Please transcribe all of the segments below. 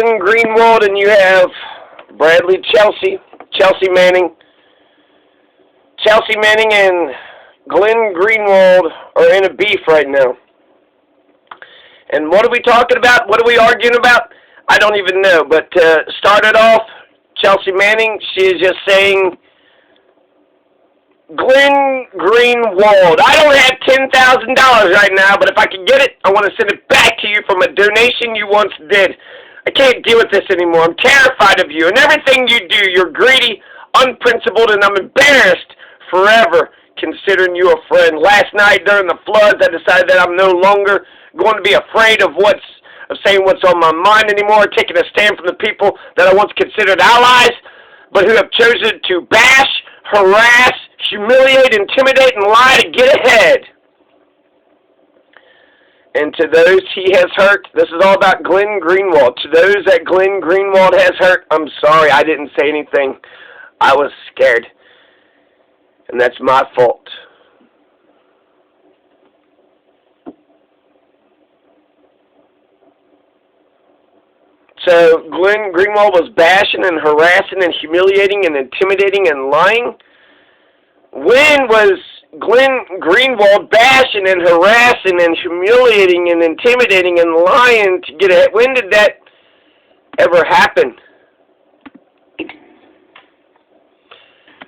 Glenn Greenwald and you have Chelsea Manning. Chelsea Manning and Glenn Greenwald are in a beef right now. And what are we talking about? What are we arguing about? I don't even know. But started off, Chelsea Manning, she is just saying, Glenn Greenwald, I don't have $10,000 right now, but if I can get it, I want to send it back to you from a donation you once did. I can't deal with this anymore. I'm terrified of you. And everything you do, you're greedy, unprincipled, and I'm embarrassed forever considering you a friend. Last night during the floods, I decided that I'm no longer going to be afraid of saying what's on my mind anymore, taking a stand from the people that I once considered allies, but who have chosen to bash, harass, humiliate, intimidate, and lie to get ahead. And to those he has hurt, this is all about Glenn Greenwald. To those that Glenn Greenwald has hurt, I'm sorry, I didn't say anything. I was scared. And that's my fault. So Glenn Greenwald was bashing and harassing and humiliating and intimidating and lying. When was Glenn Greenwald bashing and harassing and humiliating and intimidating and lying to get ahead? When did that ever happen?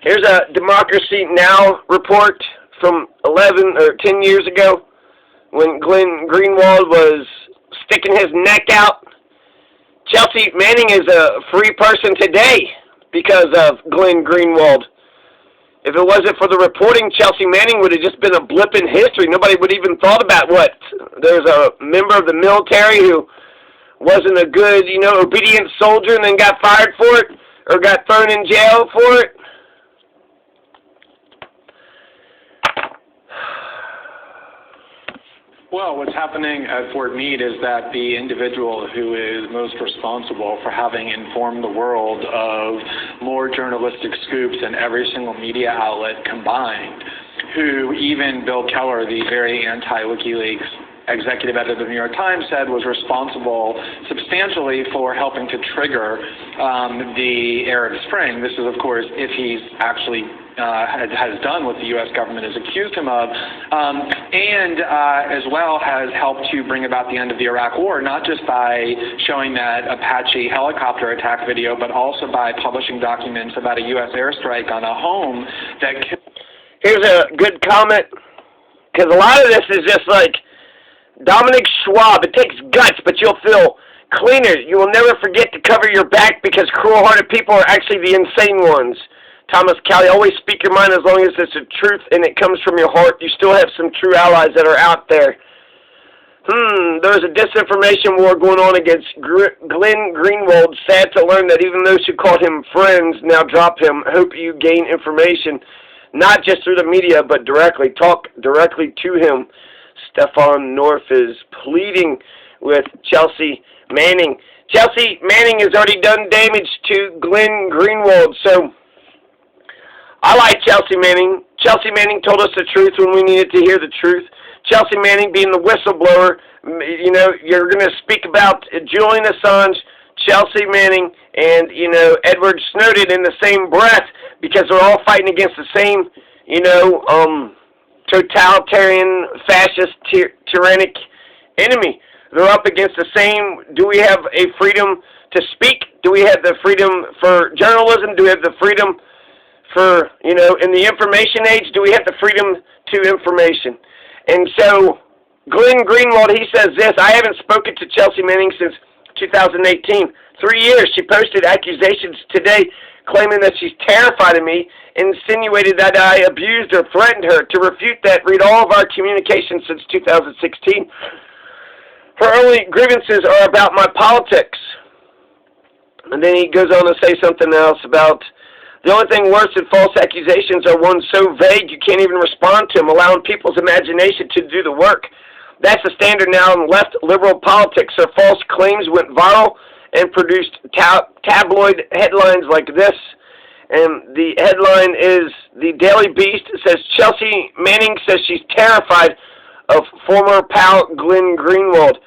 Here's a Democracy Now! Report from 11 or 10 years ago when Glenn Greenwald was sticking his neck out. Chelsea Manning is a free person today because of Glenn Greenwald. If it wasn't for the reporting, Chelsea Manning would have just been a blip in history. Nobody would even thought about what? There's a member of the military who wasn't a good, obedient soldier and then got fired for it or got thrown in jail for it. Well, what's happening at Fort Meade is that the individual who is most responsible for having informed the world of more journalistic scoops than every single media outlet combined, who even Bill Keller, the very anti-WikiLeaks executive editor of the New York Times, said was responsible substantially for helping to trigger the Arab Spring. This is, of course, if he's actually has done what the U.S. government has accused him of, and as well has helped to bring about the end of the Iraq War, not just by showing that Apache helicopter attack video, but also by publishing documents about a U.S. airstrike on a home that killed. Here's a good comment, because a lot of this is just like Dominic Schwab. It takes guts, but you'll feel cleaner. You will never forget to cover your back because cruel-hearted people are actually the insane ones. Thomas Cowley, always speak your mind as long as it's the truth and it comes from your heart. You still have some true allies that are out there. There's a disinformation war going on against Glenn Greenwald. Sad to learn that even those who called him friends now drop him. Hope you gain information, not just through the media, but directly. Talk directly to him. Stefan North is pleading with Chelsea Manning. Chelsea Manning has already done damage to Glenn Greenwald, so I like Chelsea Manning. Chelsea Manning told us the truth when we needed to hear the truth. Chelsea Manning being the whistleblower, you're going to speak about Julian Assange, Chelsea Manning, and, Edward Snowden in the same breath because they're all fighting against the same, totalitarian, fascist, tyrannic enemy. They're up against the same. Do we have a freedom to speak? Do we have the freedom for journalism? Do we have the freedom for, in the information age? Do we have the freedom to information? And so Glenn Greenwald, he says this: I haven't spoken to Chelsea Manning since 2018. 3 years. She posted accusations today claiming that she's terrified of me, insinuated that I abused or threatened her. To refute that, read all of our communications since 2016. Her only grievances are about my politics. And then he goes on to say something else about the only thing worse than false accusations are ones so vague you can't even respond to them, allowing people's imagination to do the work. That's the standard now in left liberal politics. Her false claims went viral and produced tabloid headlines like this. And the headline is, the Daily Beast says, Chelsea Manning says she's terrified of former pal Glenn Greenwald.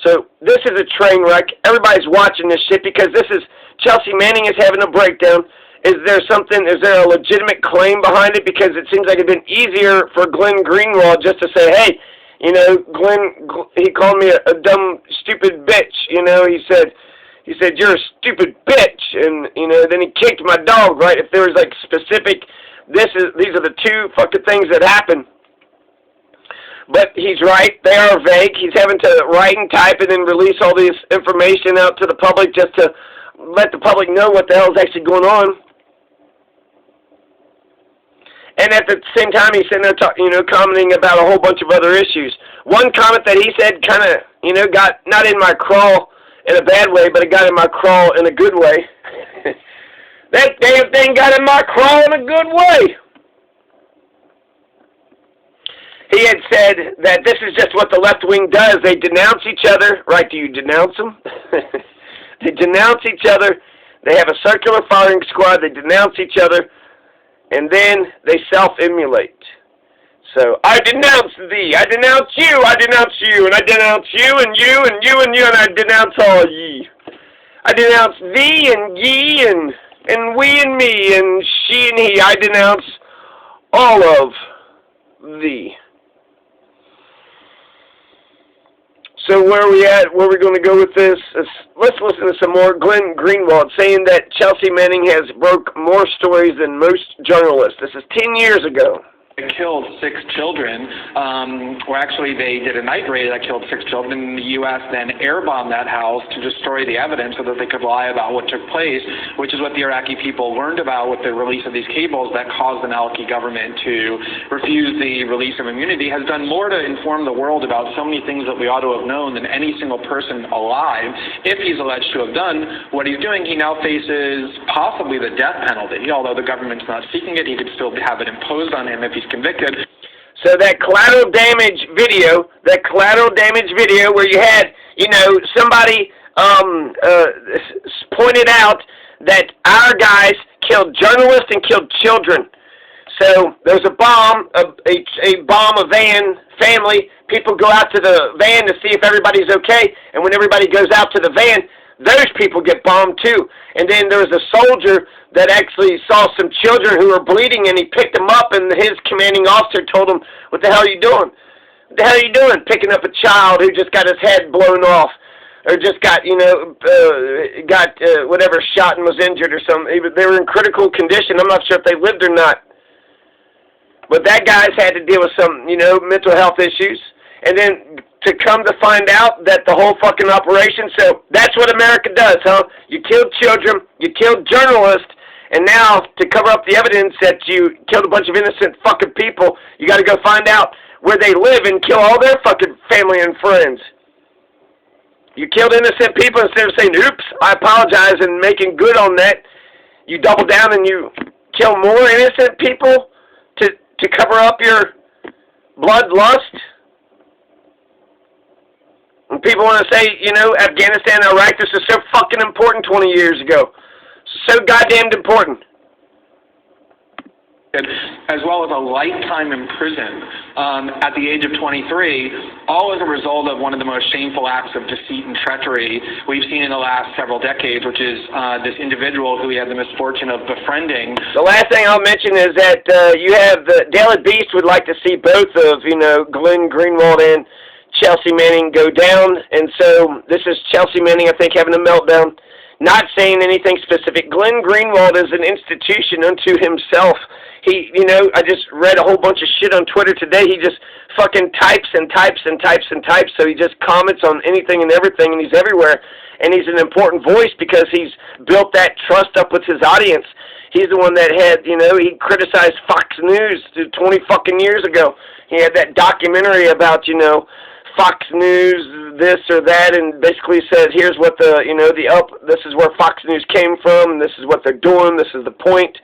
So this is a train wreck. Everybody's watching this shit because this is Chelsea Manning is having a breakdown. Is there a legitimate claim behind it? Because it seems like it'd been easier for Glenn Greenwald just to say, hey, you know, Glenn, he called me a dumb, stupid bitch. You know, he said, you're a stupid bitch. And, you know, then he kicked my dog, right? If there was, like, specific, these are the two fucking things that happened. But he's right. They are vague. He's having to write and type and then release all this information out to the public just to let the public know what the hell is actually going on. And at the same time, he's sitting there, commenting about a whole bunch of other issues. One comment that he said kind of, got not in my crawl in a bad way, but it got in my crawl in a good way. That damn thing got in my crawl in a good way. He had said that this is just what the left wing does. They denounce each other, right? Do you denounce them? They denounce each other. They have a circular firing squad. They denounce each other. And then they self-immolate. So, I denounce thee, I denounce you, I denounce you, and I denounce you, and you, and you, and you, and I denounce all ye. I denounce thee, and ye, and we, and me, and she, and he. I denounce all of thee. So where are we at? Where are we going to go with this? Let's listen to some more. Glenn Greenwald saying that Chelsea Manning has broke more stories than most journalists. This is 10 years ago. They killed 6 children, or actually they did a night raid that killed 6 children, and the U.S. then airbombed that house to destroy the evidence so that they could lie about what took place, which is what the Iraqi people learned about with the release of these cables that caused the Maliki government to refuse the release of immunity, has done more to inform the world about so many things that we ought to have known than any single person alive. If he's alleged to have done what he's doing, he now faces possibly the death penalty. Although the government's not seeking it, he could still have it imposed on him if he's convicted. So that collateral damage video where you had, somebody pointed out that our guys killed journalists and killed children. So there's a bomb, a van, family. People go out to the van to see if everybody's okay, and when everybody goes out to the van, those people get bombed too. And then there was a soldier that actually saw some children who were bleeding, and he picked them up, and his commanding officer told him, what the hell are you doing? What the hell are you doing picking up a child who just got his head blown off, or just got, whatever, shot and was injured or something? They were in critical condition. I'm not sure if they lived or not. But that guy's had to deal with some, mental health issues. And then to come to find out that the whole fucking operation, so that's what America does, huh? You killed children, you killed journalists, and now to cover up the evidence that you killed a bunch of innocent fucking people, you got to go find out where they live and kill all their fucking family and friends. You killed innocent people instead of saying, oops, I apologize, and making good on that. You double down and you kill more innocent people to cover up your bloodlust. And people want to say, Afghanistan, Iraq, this is so fucking important 20 years ago. So goddamn important. As well as a lifetime in prison at the age of 23, all as a result of one of the most shameful acts of deceit and treachery we've seen in the last several decades, which is this individual who we had the misfortune of befriending. The last thing I'll mention is that you have the Daily Beast would like to see both of, Glenn Greenwald and Chelsea Manning go down, and so this is Chelsea Manning, I think, having a meltdown, not saying anything specific. Glenn Greenwald is an institution unto himself. He, I just read a whole bunch of shit on Twitter today. He just fucking types and types and types and types, so he just comments on anything and everything, and he's everywhere, and he's an important voice because he's built that trust up with his audience. He's the one that had, he criticized Fox News 20 fucking years ago. He had that documentary about, Fox News, this or that, and basically said, here's what this is where Fox News came from, and this is what they're doing, this is the point.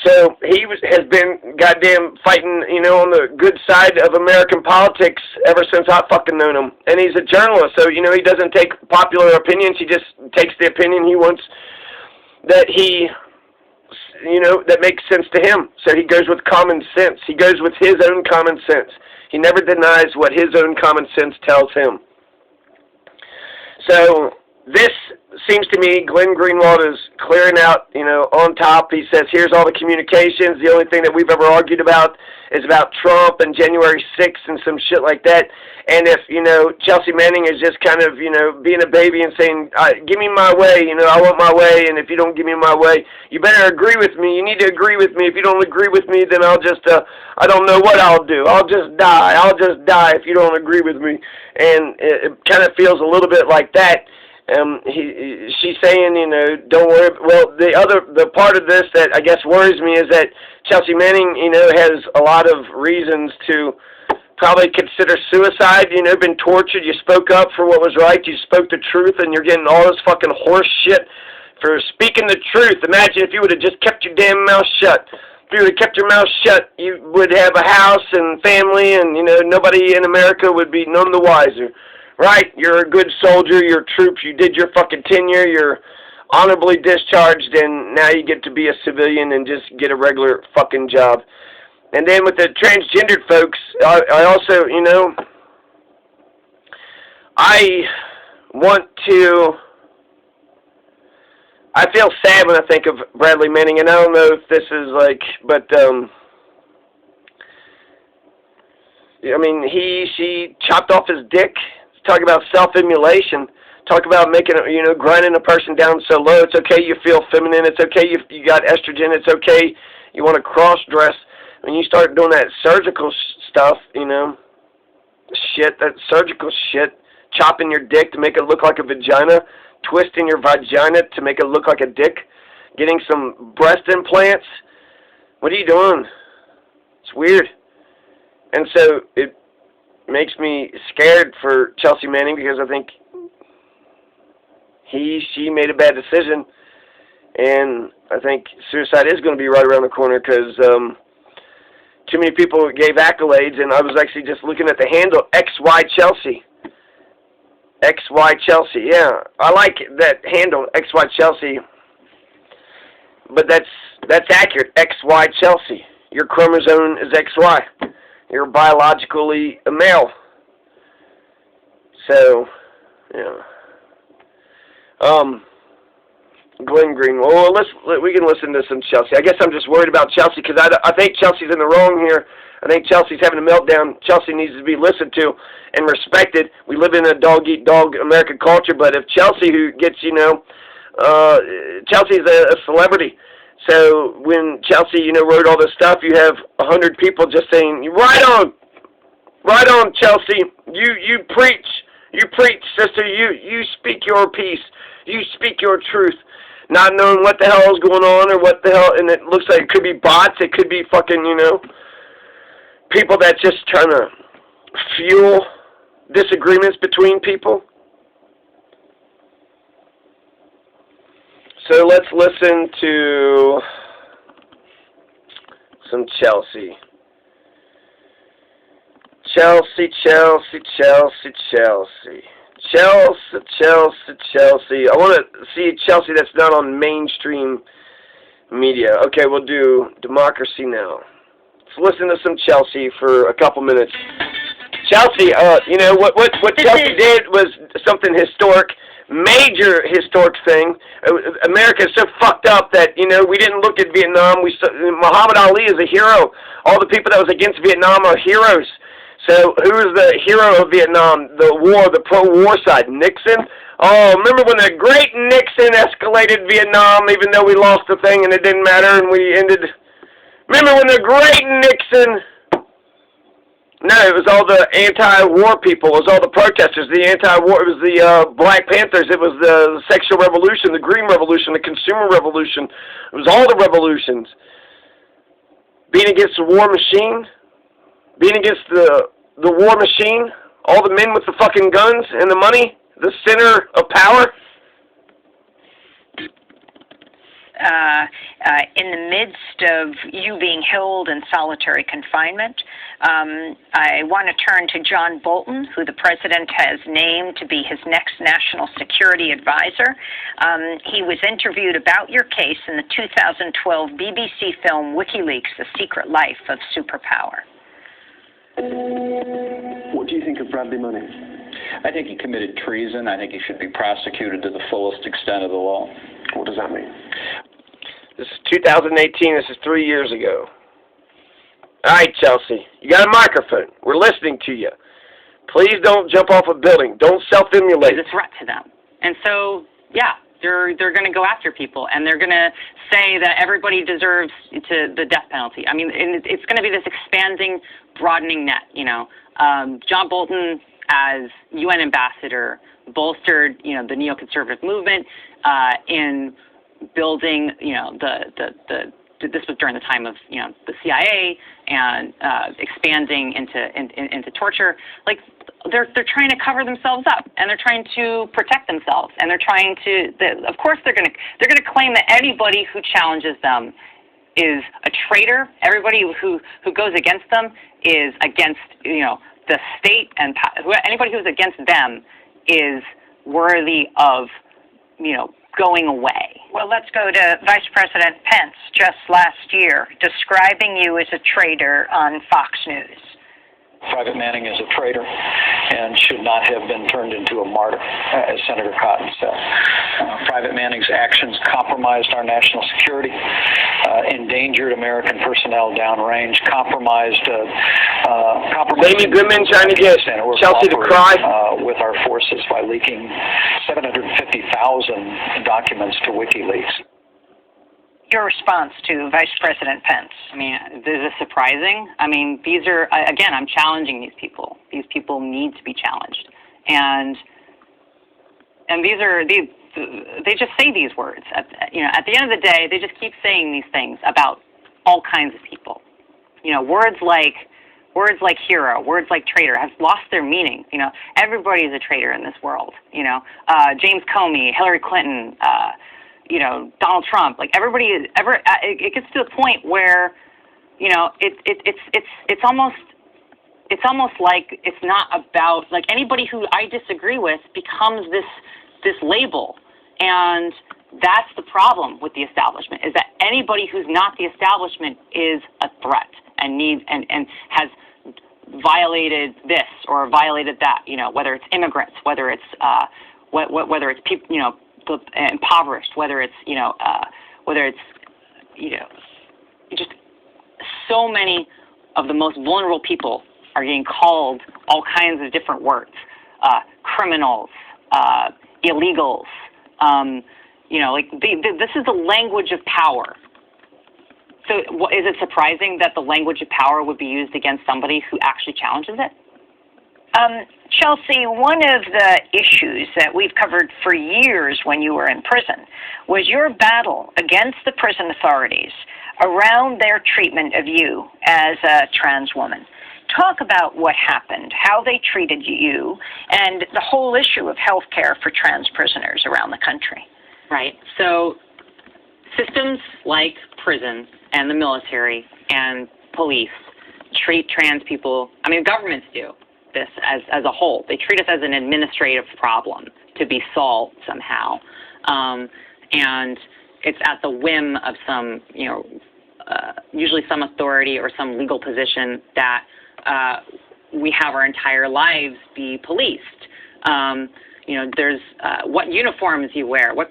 So he has been goddamn fighting, on the good side of American politics ever since I fucking known him. And he's a journalist, so, he doesn't take popular opinions, he just takes the opinion he wants that that makes sense to him. So he goes with common sense. He goes with his own common sense. He never denies what his own common sense tells him. So this seems to me Glenn Greenwald is clearing out, on top. He says, here's all the communications. The only thing that we've ever argued about is about Trump and January 6th and some shit like that. And if, Chelsea Manning is just kind of, being a baby and saying, give me my way, I want my way, and if you don't give me my way, you better agree with me. You need to agree with me. If you don't agree with me, then I'll just, I don't know what I'll do. I'll just die. I'll just die if you don't agree with me. And it kind of feels a little bit like that. She's saying, don't worry. Well, the part of this that I guess worries me is that Chelsea Manning, has a lot of reasons to probably consider suicide. Been tortured. You spoke up for what was right. You spoke the truth, and you're getting all this fucking horse shit for speaking the truth. Imagine if you would have just kept your damn mouth shut. If you would have kept your mouth shut, you would have a house and family, and, nobody in America would be none the wiser. Right, you're a good soldier, you're troops, you did your fucking tenure, you're honorably discharged, and now you get to be a civilian and just get a regular fucking job. And then with the transgendered folks, I also, I feel sad when I think of Bradley Manning, and I don't know if this is like, but, she chopped off his dick. Talk about self-immolation. Talk about making, grinding a person down so low. It's okay you feel feminine. It's okay you got estrogen. It's okay you want to cross-dress. When you start doing that surgical stuff, that surgical shit, chopping your dick to make it look like a vagina, twisting your vagina to make it look like a dick, getting some breast implants. What are you doing? It's weird. And so it makes me scared for Chelsea Manning because I think she made a bad decision, and I think suicide is going to be right around the corner because too many people gave accolades, and I was actually just looking at the handle XY Chelsea. XY Chelsea, yeah, I like that handle XY Chelsea, but that's accurate. XY Chelsea, your chromosome is XY. You're biologically a male. So, Glenn Greenwald. Well, we can listen to some Chelsea. I guess I'm just worried about Chelsea because I think Chelsea's in the wrong here. I think Chelsea's having a meltdown. Chelsea needs to be listened to and respected. We live in a dog-eat-dog American culture, but if Chelsea, who gets, Chelsea's a celebrity. So when Chelsea, wrote all this stuff, you have 100 people just saying, right on, Chelsea. You preach, sister. You speak your peace. You speak your truth. Not knowing what the hell is going on or what the hell, and it looks like it could be bots. It could be fucking, people that just trying to fuel disagreements between people. So let's listen to some Chelsea. Chelsea. I want to see Chelsea that's not on mainstream media. Okay, we'll do Democracy Now! Let's listen to some Chelsea for a couple minutes. Chelsea, what Chelsea did was something historic. Major historic thing. America is so fucked up that, we didn't look at Vietnam. Muhammad Ali is a hero. All the people that was against Vietnam are heroes. So who is the hero of Vietnam? The pro-war side? Nixon? Oh, remember when the great Nixon escalated Vietnam, even though we lost the thing and it didn't matter and we ended... Remember when the great Nixon... No, it was all the anti-war people. It was all the protesters, the anti-war. It was the Black Panthers. It was the sexual revolution, the green revolution, the consumer revolution. It was all the revolutions. Being against the war machine, being against the war machine, all the men with the fucking guns and the money, the center of power. In the midst of you being held in solitary confinement, I want to turn to John Bolton, who the president has named to be his next national security advisor. He was interviewed about your case in the 2012 BBC film WikiLeaks, The Secret Life of Superpower. What do you think of Bradley Manning? I think he committed treason. I think he should be prosecuted to the fullest extent of the law. What does that mean? This is 2018. This is 3 years ago. All right, Chelsea, you got a microphone. We're listening to you. Please don't jump off a building. Don't self-immolate. It's a threat to them. And so, yeah, they're going to go after people, and they're going to say that everybody deserves the death penalty. I mean, it's going to be this expanding, broadening net, you know. John Bolton, as UN ambassador, bolstered, you know, the neoconservative movement in building, you know, this was during the time of, you know, the CIA and expanding into torture. Like, they're trying to cover themselves up, and they're trying to protect themselves, and they're trying to. Of course, they're going to claim that anybody who challenges them is a traitor. Everybody who goes against them is against, you know, the state, and anybody who's against them is worthy of, you know, going away. Well, let's go to Vice President Pence just last year, describing you as a traitor on Fox News. Private Manning is a traitor and should not have been turned into a martyr, as Senator Cotton said. Private Manning's actions compromised our national security, endangered American personnel downrange, compromised Amy Goodman trying to get Chelsea to cry with our forces by leaking 750,000 documents to WikiLeaks. Your response to Vice President Pence? I mean, is this surprising? I mean, these are, again, I'm challenging these people. These people need to be challenged. And they just say these words. You know, at the end of the day, they just keep saying these things about all kinds of people. You know, words like hero, words like traitor have lost their meaning. You know, everybody is a traitor in this world. You know, James Comey, Hillary Clinton, you know, Donald Trump, like everybody is it gets to the point where, you know, it's almost like it's not about, like, anybody who I disagree with becomes this label. And that's the problem with the establishment, is that anybody who's not the establishment is a threat and needs and has violated this or violated that, you know, whether it's immigrants, whether it's whether it's people, you know, impoverished, whether it's just so many of the most vulnerable people are getting called all kinds of different words, criminals, illegals, you know, like this is the language of power. So is it surprising that the language of power would be used against somebody who actually challenges it? Chelsea, one of the issues that we've covered for years when you were in prison was your battle against the prison authorities around their treatment of you as a trans woman. Talk about what happened, how they treated you, and the whole issue of health care for trans prisoners around the country. Right. So systems like prison and the military and police treat trans people, I mean, governments do this as a whole. They treat us as an administrative problem to be solved somehow. And it's at the whim of some, you know, usually some authority or some legal position that we have our entire lives be policed. You know, there's what uniforms you wear, what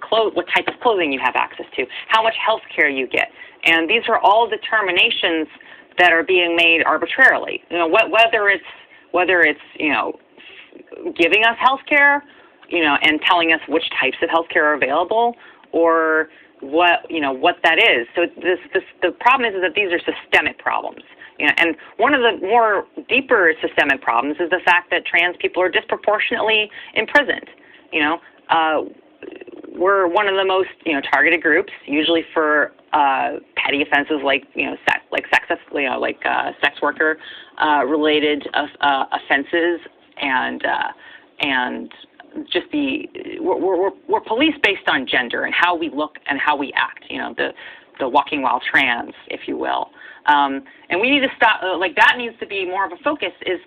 type of clothing you have access to, how much health care you get. And these are all determinations that are being made arbitrarily. You know, whether it's, you know, giving us health care, you know, and telling us which types of health care are available, or what that is. So the problem is that these are systemic problems. You know, and one of the more deeper systemic problems is the fact that trans people are disproportionately imprisoned. You know, we're one of the most, you know, targeted groups, usually for petty offenses like, you know, sex worker related offenses, and just we're policed based on gender and how we look and how we act. You know, the walking while trans, if you will. And we need to stop, like, that needs to be more of a focus, is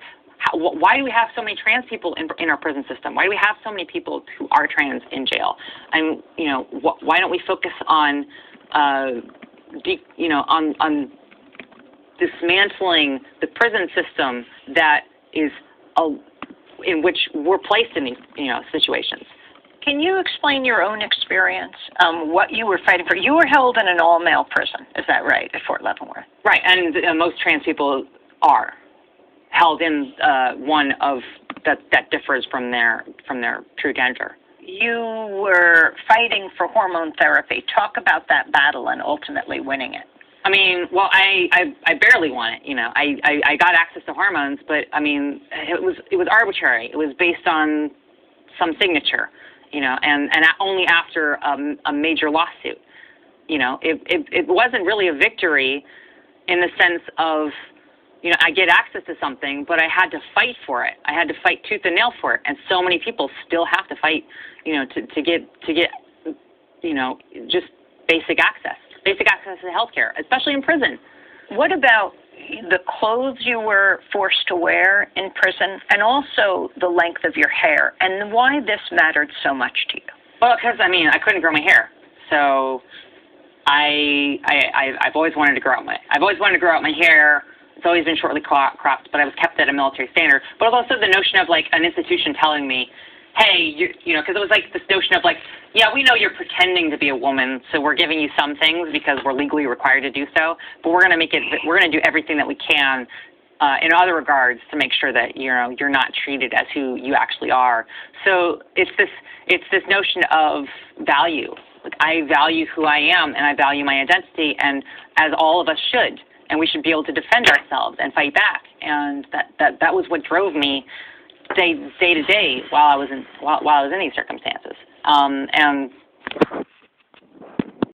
why do we have so many trans people in our prison system? Why do we have so many people who are trans in jail? And, you know, why don't we focus on, on dismantling the prison system that is in which we're placed in these, situations. Can you explain your own experience, what you were fighting for? You were held in an all-male prison, is that right, at Fort Leavenworth? Right, and most trans people are held in one of that differs from their true gender. You were fighting for hormone therapy. Talk about that battle and ultimately winning it. I mean, well, I barely won it. I got access to hormones, but I mean, it was arbitrary. It was based on some signature, and only after a major lawsuit. It wasn't really a victory in the sense of, I get access to something, but I had to fight for it. I had to fight tooth and nail for it, and so many people still have to fight, to get, just basic access to healthcare, especially in prison. What about the clothes you were forced to wear in prison, and also the length of your hair, and why this mattered so much to you? Well, because I couldn't grow my hair, so I've always wanted to grow out my hair. It's always been shortly cropped, but I was kept at a military standard. But also the notion of like an institution telling me, hey, because it was like this notion of like, yeah, we know you're pretending to be a woman, so we're giving you some things because we're legally required to do so, but we're going to do everything that we can in other regards to make sure that you're not treated as who you actually are. So it's this notion of value. Like, I value who I am, and I value my identity, and as all of us should. And we should be able to defend ourselves and fight back. And that was what drove me day to day while I was in these circumstances. And